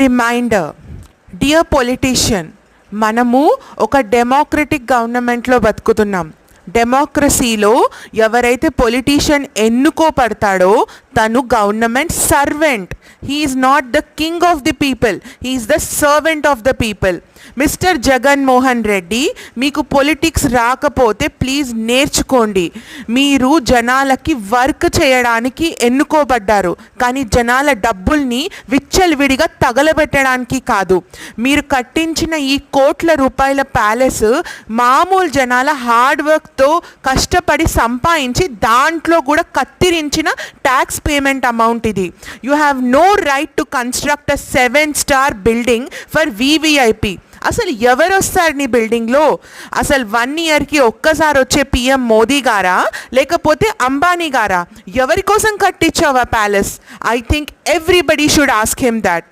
Reminder, dear politician, మనము ఒక democratic గవర్నమెంట్లో బతుకుతున్నాం. డెమోక్రసీలో ఎవరైతే పొలిటీషియన్ ఎన్నుకోబడతాడో తను government servant. He is not the king of the people, he is the servant of the people. Mister Jaganmohan Reddy, మీకు పొలిటిక్స్ రాకపోతే ప్లీజ్ నేర్చుకోండి. మీరు జనాలకి వర్క్ చేయడానికి ఎన్నుకోబడ్డారు, కానీ జనాల డబ్బుల్ని విచ్చలవిడిగా తగలబెట్టడానికి కాదు. మీరు కట్టించిన ఈ కోట్ల రూపాయల ప్యాలెస్ మామూలు జనాల హార్డ్ వర్క్తో కష్టపడి సంపాదించి దాంట్లో కూడా కత్తిరించిన ట్యాక్స్ పేమెంట్ అమౌంట్ ఇది. You have no right to construct a 7-star building for VVIP. అసలు ఎవరు వస్తారు నీ బిల్డింగ్లో? అసలు 1 yearకి ఒక్కసారి వచ్చే పిఎం మోదీ గారా లేకపోతే అంబానీ గారా? ఎవరి కోసం కట్టించావా palace? I think everybody should ask him that.